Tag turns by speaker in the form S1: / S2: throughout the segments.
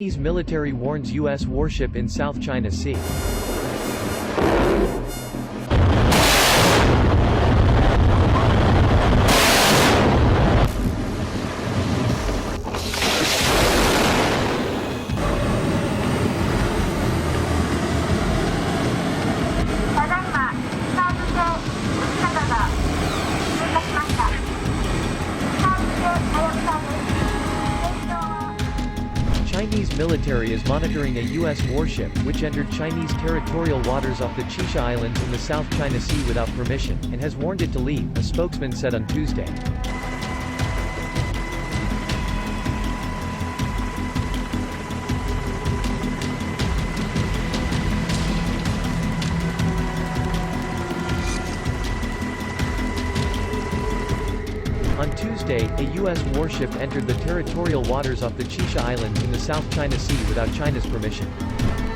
S1: Chinese military warns U.S. warship in South China Sea. Chinese military is monitoring a U.S. warship, which entered Chinese territorial waters off the Chisha Islands in the South China Sea without permission, and has warned it to leave, a spokesman said on Tuesday. On Tuesday, a U.S. warship entered the territorial waters off the Chisha Islands in the South China Sea without China's permission.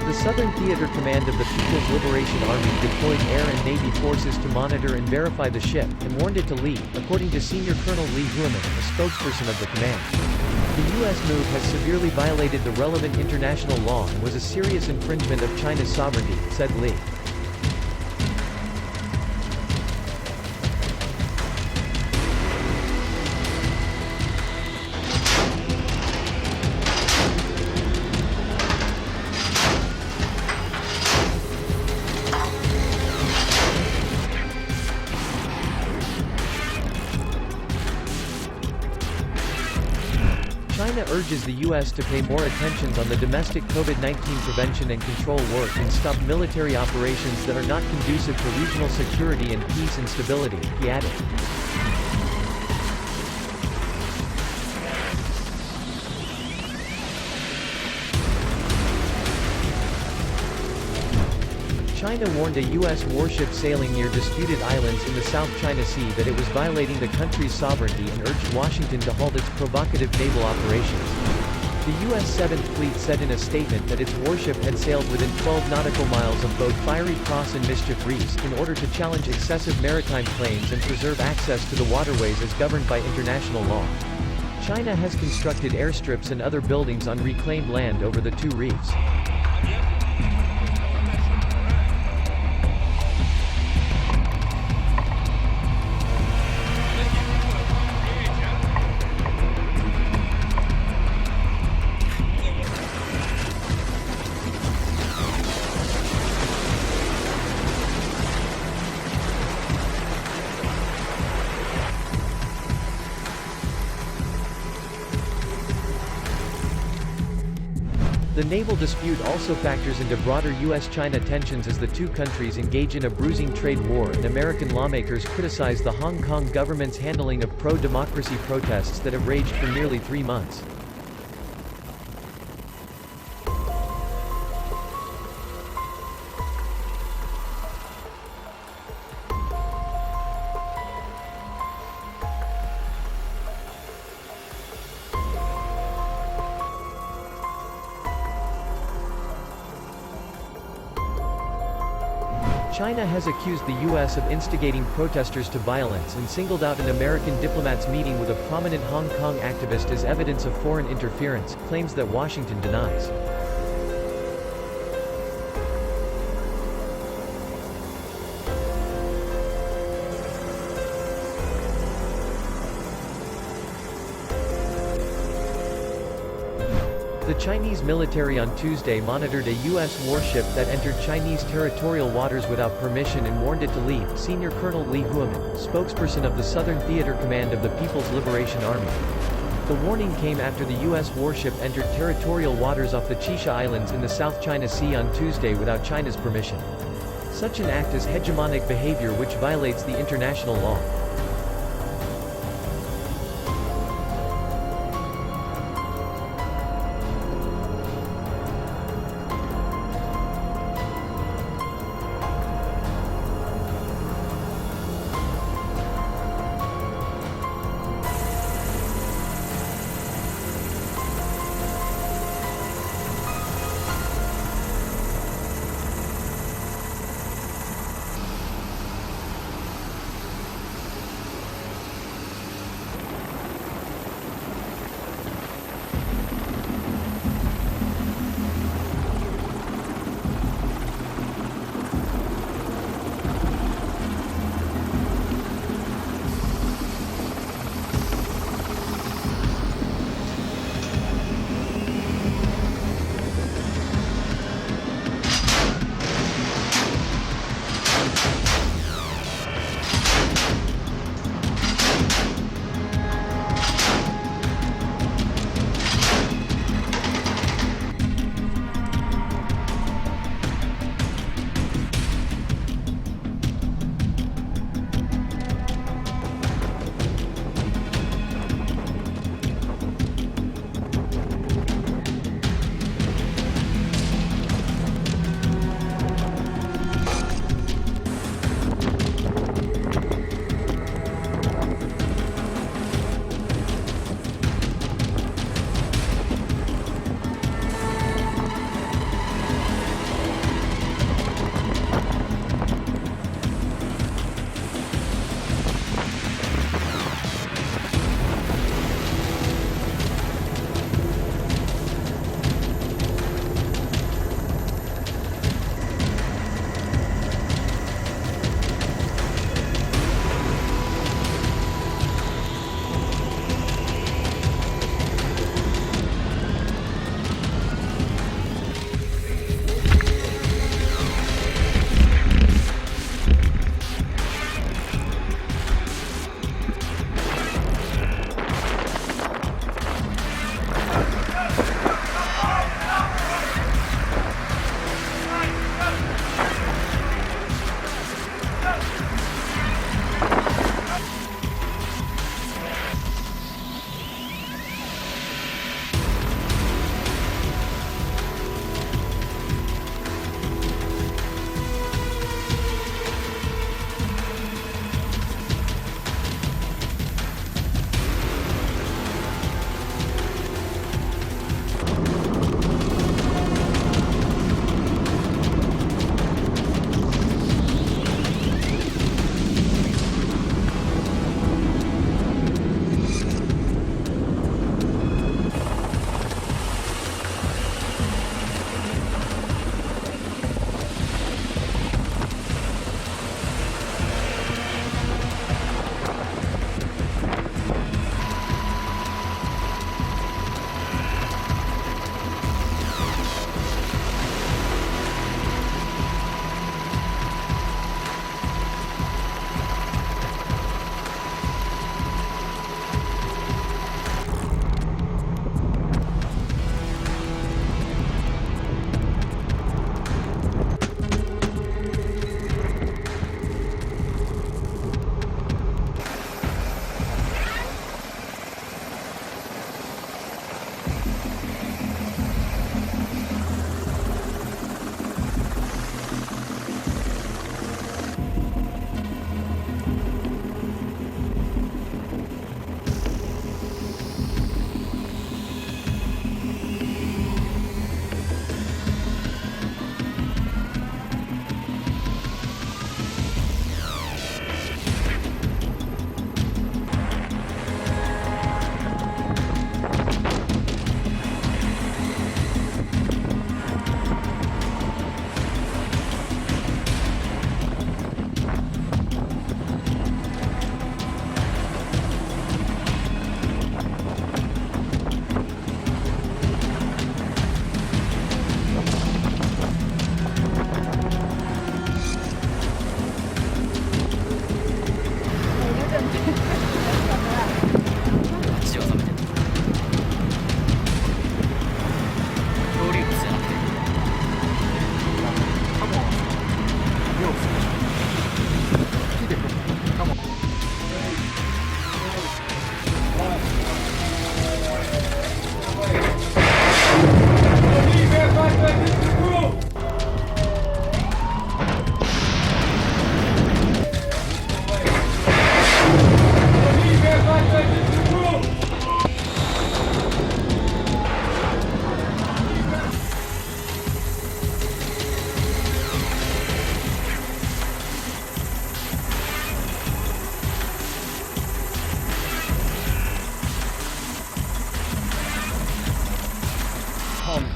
S1: The Southern Theater Command of the People's Liberation Army deployed air and navy forces to monitor and verify the ship, and warned it to leave, according to Senior Colonel Li Huimin, a spokesperson of the command. The U.S. move has severely violated the relevant international law and was a serious infringement of China's sovereignty, said Li. China urges the U.S. to pay more attention on the domestic COVID-19 prevention and control work and stop military operations that are not conducive to regional security and peace and stability, he added. China warned a U.S. warship sailing near disputed islands in the South China Sea that it was violating the country's sovereignty and urged Washington to halt its provocative naval operations. The U.S. 7th Fleet said in a statement that its warship had sailed within 12 nautical miles of both Fiery Cross and Mischief reefs, in order to challenge excessive maritime claims and preserve access to the waterways as governed by international law. China has constructed airstrips and other buildings on reclaimed land over the two reefs. The naval dispute also factors into broader U.S.-China tensions as the two countries engage in a bruising trade war, and American lawmakers criticize the Hong Kong government's handling of pro-democracy protests that have raged for nearly 3 months. China has accused the U.S. of instigating protesters to violence and singled out an American diplomat's meeting with a prominent Hong Kong activist as evidence of foreign interference, claims that Washington denies. The Chinese military on Tuesday monitored a U.S. warship that entered Chinese territorial waters without permission and warned it to leave, Senior Colonel Li Huimin, spokesperson of the Southern Theater Command of the People's Liberation Army. The warning came after the U.S. warship entered territorial waters off the Chisha Islands in the South China Sea on Tuesday without China's permission. Such an act is hegemonic behavior which violates the international law.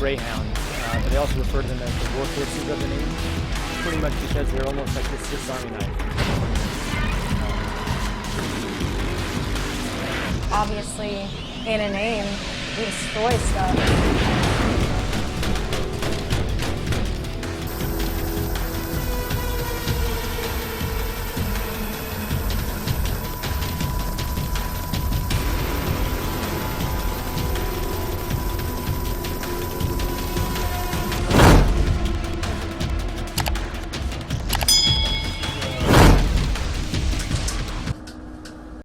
S2: Greyhound, but they also refer to them as the workhorses of the Navy, pretty much because they're almost like the Swiss Army knife.
S3: Obviously, in a name, we destroy stuff.